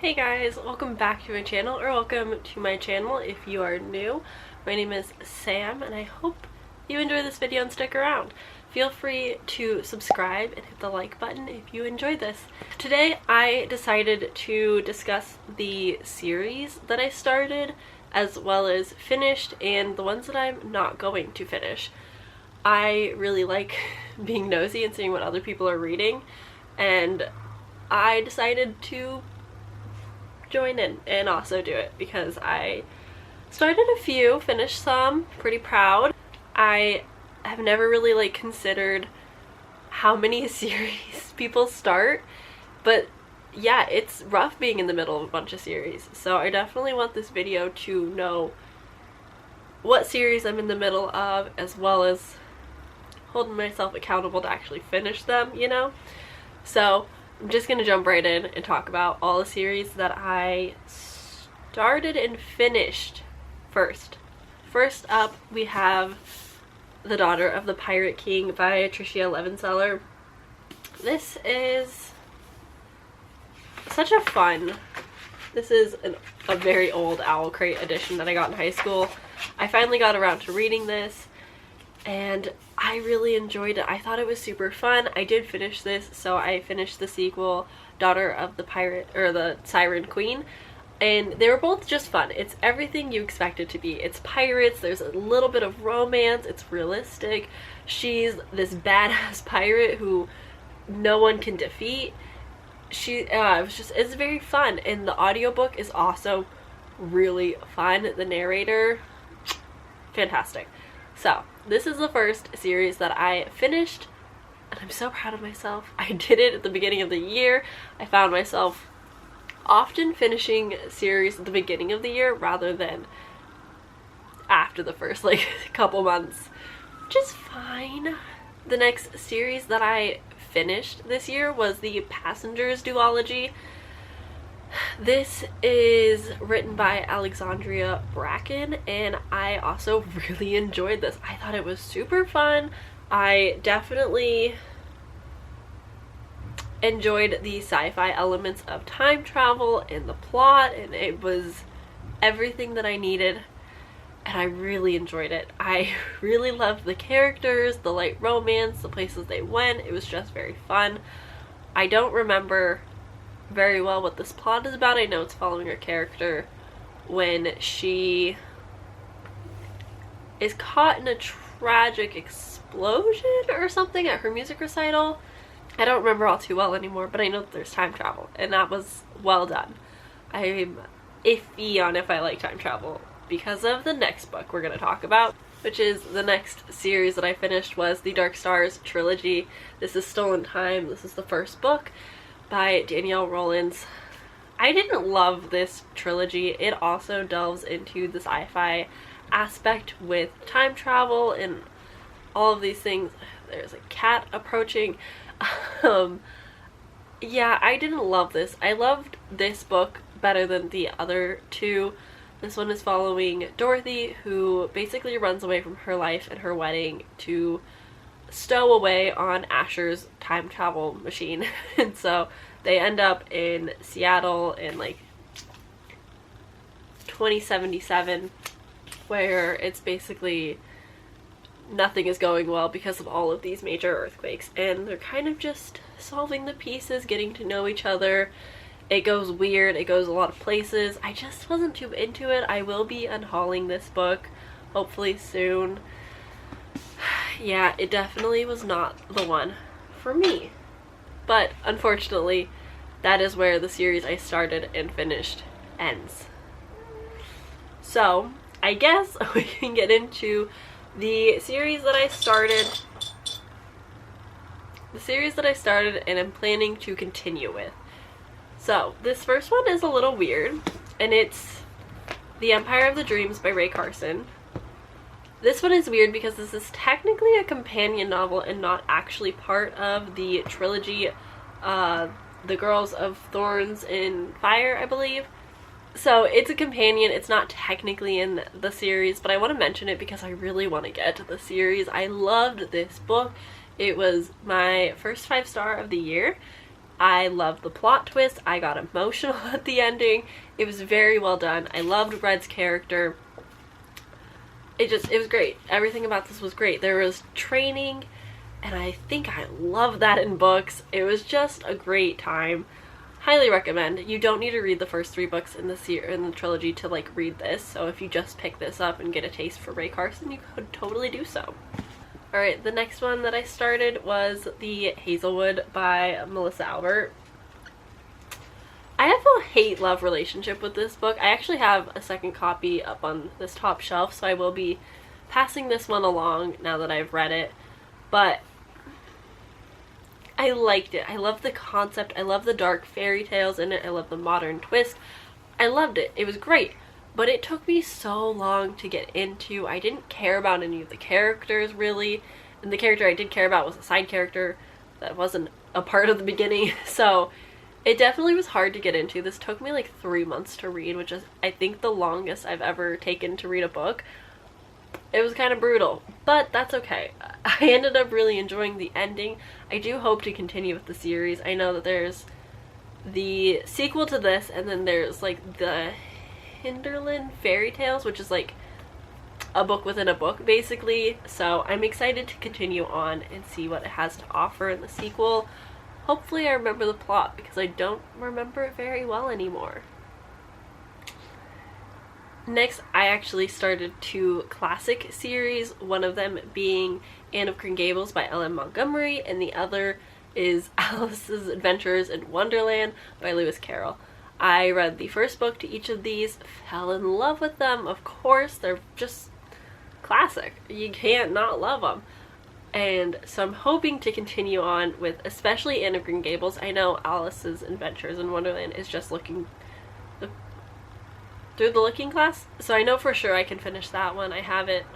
Hey guys, welcome back to my channel, or welcome to my channel if you are new. My name is Sam and I hope you enjoy this video and stick around. Feel free to subscribe and hit the like button if you enjoyed this. Today I decided to discuss the series that I started as well as finished and the ones that I'm not going to finish. I really like being nosy and seeing what other people are reading, and I decided to join in and also do it because I started a few, finished some, pretty proud. I have never really considered how many series people start, but yeah, it's rough being in the middle of a bunch of series, so I definitely want this video to know what series I'm in the middle of, as well as holding myself accountable to actually finish them, you know? So I'm just gonna jump right in and talk about all the series that I started and finished first. First up, we have The Daughter of the Pirate King by Tricia Levinseller. This is such a fun, this is a very old Owl Crate edition that I got in high school. I finally got around to reading this and I really enjoyed it. I thought it was super fun. I did finish this, so I finished the sequel, Daughter of the Pirate, or the Siren Queen, and they were both just fun. It's everything you expect it to be. It's pirates, there's a little bit of romance, it's realistic. She's this badass pirate who no one can defeat. It's very fun, and the audiobook is also really fun. The narrator, fantastic. So this is the first series that I finished, and I'm so proud of myself. I did it at the beginning of the year. I found myself often finishing series at the beginning of the year rather than after the first couple months, which is fine. The next series that I finished this year was the Passengers Duology. This is written by Alexandria Bracken, and I also really enjoyed this. I thought it was super fun. I definitely enjoyed the sci-fi elements of time travel and the plot, and it was everything that I needed, and I really enjoyed it. I really loved the characters, the light romance, the places they went. It was just very fun. I don't remember very well what this plot is about. I know it's following her character when she is caught in a tragic explosion or something at her music recital. I don't remember all too well anymore, but I know that there's time travel, and that was well done. I'm iffy on if I like time travel because of the next book we're going to talk about, which is the next series that I finished, was the Dark Stars Trilogy. This is Stolen Time. This is the first book by Danielle Rollins. I didn't love this trilogy. It also delves into the sci-fi aspect with time travel and all of these things. There's a cat approaching. Yeah, I didn't love this. I loved this book better than the other two. This one is following Dorothy, who basically runs away from her life and her wedding to stow away on Asher's time travel machine. And so they end up in Seattle in 2077, where it's basically nothing is going well because of all of these major earthquakes, and they're kind of just solving the pieces, getting to know each other. It goes weird, it goes a lot of places. I just wasn't too into it. I will be unhauling this book hopefully soon. Yeah, it definitely was not the one for me. But unfortunately, that is where the series I started and finished ends. So I guess we can get into the series that I started. The series that I started and I'm planning to continue with. So this first one is a little weird, and it's The Empire of the Dreams by Ray Carson. This one is weird because this is technically a companion novel and not actually part of the trilogy, The Girls of Thorns and Fire, I believe. So it's a companion. It's not technically in the series, but I want to mention it because I really want to get to the series. I loved this book. It was my first 5-star of the year, I loved the plot twist. I got emotional at the ending. It was very well done. I loved Red's character. It was great. Everything about this was great. There was training, and I think I love that in books. It was just a great time. Highly recommend. You don't need to read the first 3 books in the trilogy to like read this. So if you just pick this up and get a taste for Ray Carson, you could totally do so. Alright, the next one that I started was the Hazelwood by Melissa Albert. I have a hate-love relationship with this book. I actually have a second copy up on this top shelf, so I will be passing this one along now that I've read it. But I liked it. I love the concept. I love the dark fairy tales in it. I love the modern twist. I loved it. It was great. But it took me so long to get into. I didn't care about any of the characters, really. And the character I did care about was a side character that wasn't a part of the beginning. So it definitely was hard to get into. This took me like 3 months to read, which is, I think, the longest I've ever taken to read a book. It was kind of brutal, but that's okay. I ended up really enjoying the ending. I do hope to continue with the series. I know that there's the sequel to this, and then there's like the Hinterland Fairy Tales, which is like a book within a book, basically. So I'm excited to continue on and see what it has to offer in the sequel. Hopefully I remember the plot, because I don't remember it very well anymore. Next, I actually started 2 classic series, one of them being Anne of Green Gables by L.M. Montgomery, and the other is Alice's Adventures in Wonderland by Lewis Carroll. I read the first book to each of these, fell in love with them, of course. They're just classic. You can't not love them. And so I'm hoping to continue on with especially Anne of Green Gables. I know Alice's Adventures in Wonderland is just looking through the looking glass, so I know for sure I can finish that one. I have it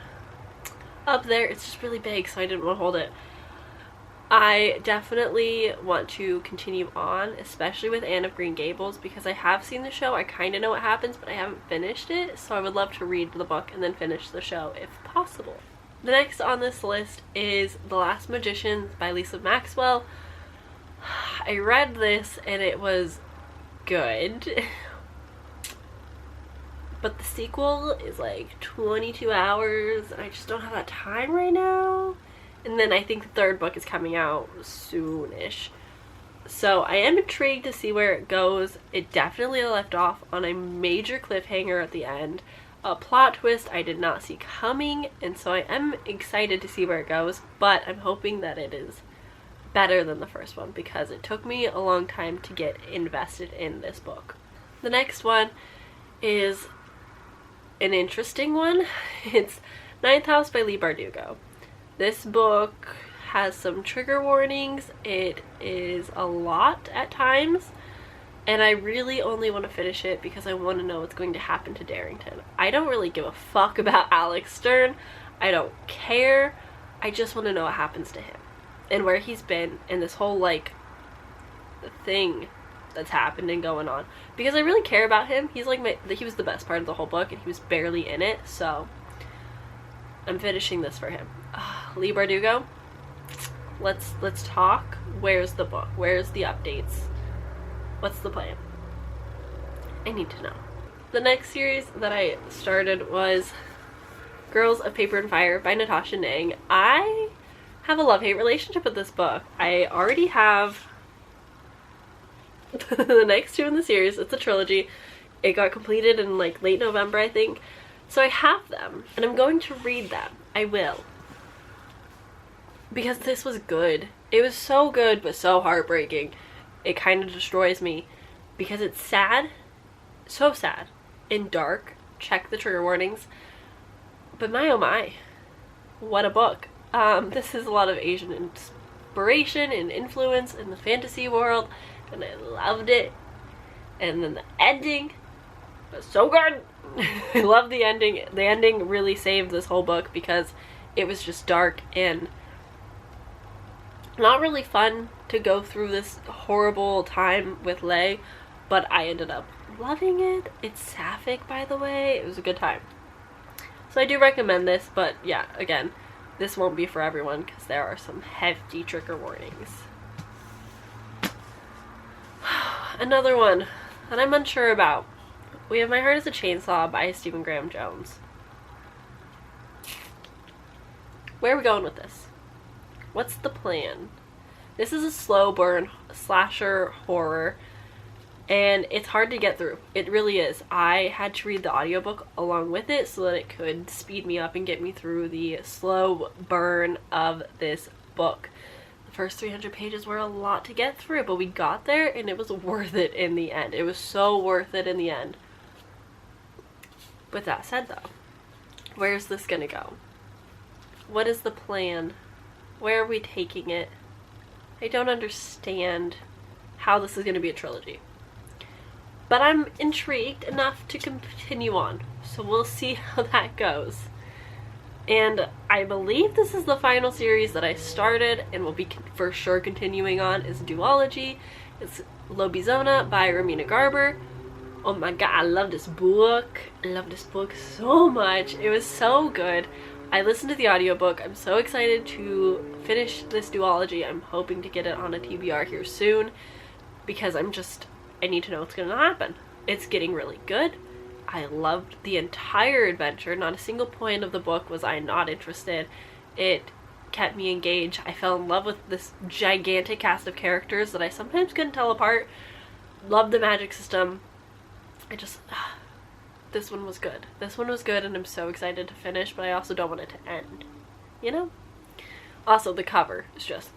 up there. It's just really big, so I didn't want to hold it. I definitely want to continue on, especially with Anne of Green Gables, because I have seen the show. I kind of know what happens, but I haven't finished it, so I would love to read the book and then finish the show if possible. The next on this list is The Last Magician by Lisa Maxwell. I read this and it was good, but the sequel is like 22 hours and I just don't have that time right now. And then I think the 3rd book is coming out soonish. So I am intrigued to see where it goes. It definitely left off on a major cliffhanger at the end. A plot twist I did not see coming, and so I am excited to see where it goes, but I'm hoping that it is better than the first one, because it took me a long time to get invested in this book. The next one is an interesting one. It's Ninth House by Leigh Bardugo. This book has some trigger warnings. It is a lot at times. And I really only want to finish it because I want to know what's going to happen to Darrington. I don't really give a fuck about Alex Stern. I don't care. I just want to know what happens to him and where he's been and this whole, like, thing that's happened and going on. Because I really care about him. He's like he was the best part of the whole book and he was barely in it. So I'm finishing this for him. Leigh Bardugo, let's talk. Where's the book? Where's the updates? What's the plan? I need to know. The next series that I started was Girls of Paper and Fire by Natasha Nang. I have a love-hate relationship with this book. I already have the next 2 in the series. It's a trilogy. It got completed in like late November, I think. So I have them, and I'm going to read them. I will. Because this was good. It was so good, but so heartbreaking. It kind of destroys me because it's sad, so sad, and dark. Check the trigger warnings. But my oh my, what a book. This is a lot of Asian inspiration and influence in the fantasy world, and I loved it. And then the ending was so good. I love the ending. The ending really saved this whole book because it was just dark and not really fun to go through this horrible time with Lay, but I ended up loving it. It's sapphic, by the way. It was a good time. So I do recommend this, but yeah, again, this won't be for everyone because there are some hefty trigger warnings. another one that I'm unsure about. We have My Heart is a Chainsaw by Stephen Graham Jones. Where are we going with this? What's the plan? This is a slow burn slasher horror, and it's hard to get through. It really is. I had to read the audiobook along with it so that it could speed me up and get me through the slow burn of this book. The first 300 pages were a lot to get through, but we got there and it was worth it in the end. It was so worth it in the end. With that said though, where's this gonna go? What is the plan? Where are we taking it? I don't understand how this is going to be a trilogy. But I'm intrigued enough to continue on. So we'll see how that goes. And I believe this is the final series that I started and will be for sure continuing on is Duology. It's Lobizona by Romina Garber. Oh my god, I love this book. I love this book so much. It was so good. I listened to the audiobook. I'm so excited to finish this duology. I'm hoping to get it on a TBR here soon because I need to know what's going to happen. It's getting really good. I loved the entire adventure. Not a single point of the book was I not interested. It kept me engaged. I fell in love with this gigantic cast of characters that I sometimes couldn't tell apart. Loved the magic system. This one was good. This one was good and I'm so excited to finish, but I also don't want it to end. You know? Also, the cover is just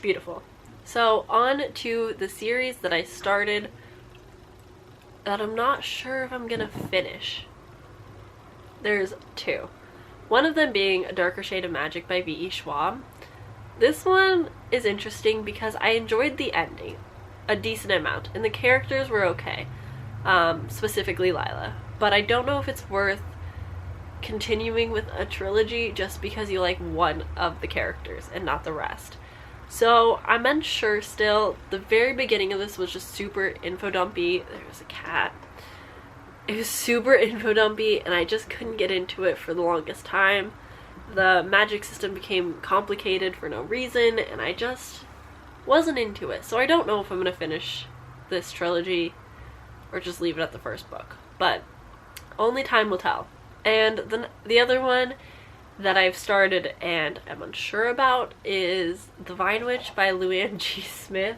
beautiful. So, on to the series that I started that I'm not sure if I'm gonna finish. There's two. One of them being A Darker Shade of Magic by V.E. Schwab. This one is interesting because I enjoyed the ending a decent amount, and the characters were okay. Specifically Lila. But I don't know if it's worth continuing with a trilogy just because you like one of the characters and not the rest. So I'm unsure still. The very beginning of this was just super info dumpy. There was a cat. It was super info dumpy and I just couldn't get into it for the longest time. The magic system became complicated for no reason and I just wasn't into it. So I don't know if I'm going to finish this trilogy or just leave it at the first book. But only time will tell. And the other one that I've started and am unsure about is The Vine Witch by Luanne G. Smith.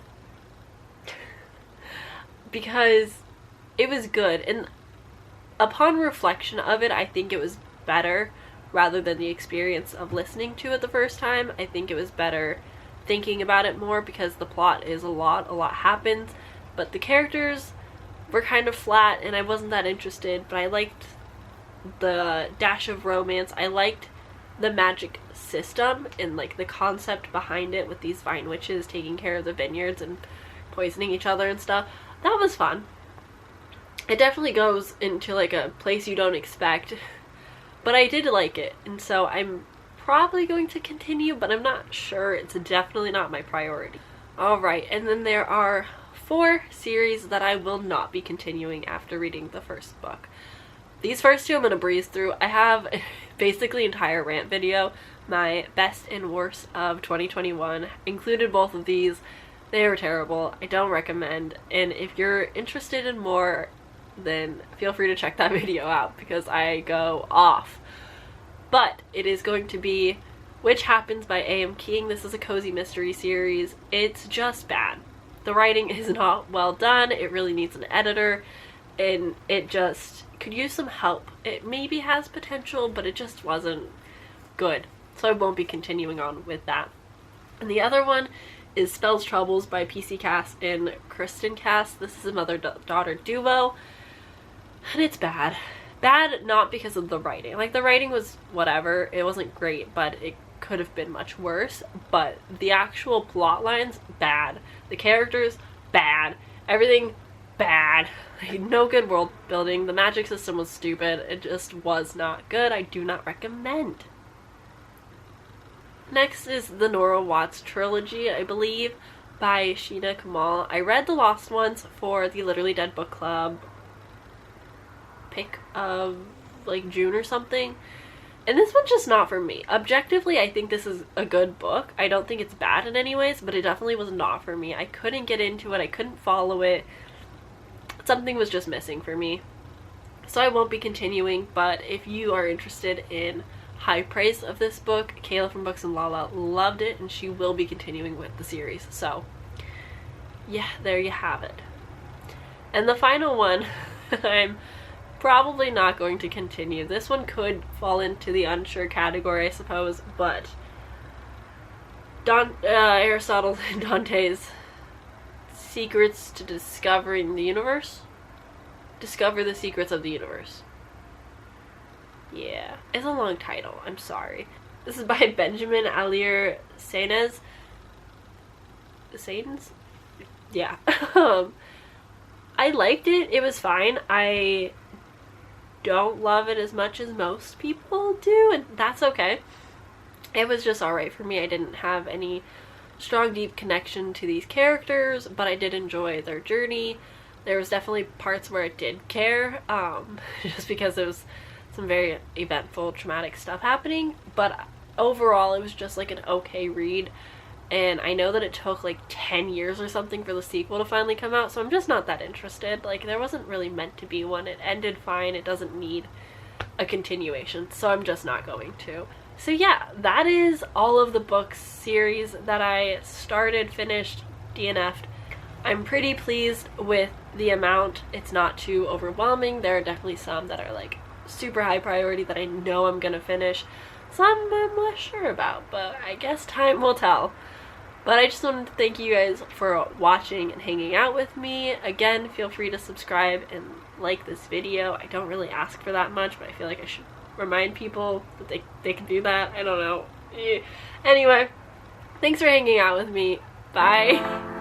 Because it was good. And upon reflection of it, I think it was better rather than the experience of listening to it the first time. I think it was better thinking about it more because the plot is a lot happens. But the characters were kind of flat and I wasn't that interested, but I liked the dash of romance. I liked the magic system and like the concept behind it with these vine witches taking care of the vineyards and poisoning each other and stuff. That was fun. It definitely goes into like a place you don't expect, but I did like it, and so I'm probably going to continue, but I'm not sure. It's definitely not my priority. Alright, and then there are 4 series that I will not be continuing after reading the first book. These first 2 I'm going to breeze through. I have basically an entire rant video, my best and worst of 2021. Included both of these. They were terrible. I don't recommend. And if you're interested in more, then feel free to check that video out because I go off. But it is going to be Which Happens by A.M. King. This is a cozy mystery series. It's just bad. The writing is not well done. It really needs an editor. And it just could use some help. It maybe has potential, but it just wasn't good. So I won't be continuing on with that. And the other one is Spells Troubles by PC Cass and Kristen Cass. This is a mother-daughter duo. And it's bad. Bad not because of the writing. Like, the writing was whatever. It wasn't great, but it could have been much worse. But the actual plot lines, bad. The characters, bad. Everything, bad. Like, no good world building. The magic system was stupid. It just was not good. I do not recommend. Next is the Nora Watts Trilogy, I believe, by Sheena Kamal. I read The Lost Ones for the Literally Dead Book Club pick of like June or something, And this one's just not for me. Objectively, I think this is a good book. I don't think it's bad in any ways, but it definitely was not for me. I couldn't get into it. I couldn't follow it. Something was just missing for me. So I won't be continuing, but if you are interested in high praise of this book, Kayla from Books and Lala loved it, and she will be continuing with the series. So yeah, there you have it. And the final one, I'm probably not going to continue. This one could fall into the unsure category, I suppose, but Aristotle and Dante's Secrets to Discovering the Universe? Discover the Secrets of the Universe. Yeah, it's a long title, I'm sorry. This is by Benjamin Alier Sainz. Sainz? Yeah. I liked it. It was fine. I don't love it as much as most people do, and that's okay. It was just alright for me. I didn't have any strong, deep connection to these characters, but I did enjoy their journey. There was definitely parts where I did care, just because it was some very eventful, traumatic stuff happening, but overall it was just like an okay read. And I know that it took like 10 years or something for the sequel to finally come out, so I'm just not that interested. Like, there wasn't really meant to be one. It ended fine. It doesn't need a continuation, so I'm just not going to. So yeah, that is all of the books series that I started, finished, DNF'd. I'm pretty pleased with the amount. It's not too overwhelming. There are definitely some that are like super high priority that I know I'm gonna finish. Some I'm less sure about, but I guess time will tell. But I just wanted to thank you guys for watching and hanging out with me. Again, feel free to subscribe and like this video. I don't really ask for that much, but I feel like I should remind people that they can do that. I don't know. Anyway, thanks for hanging out with me. Bye.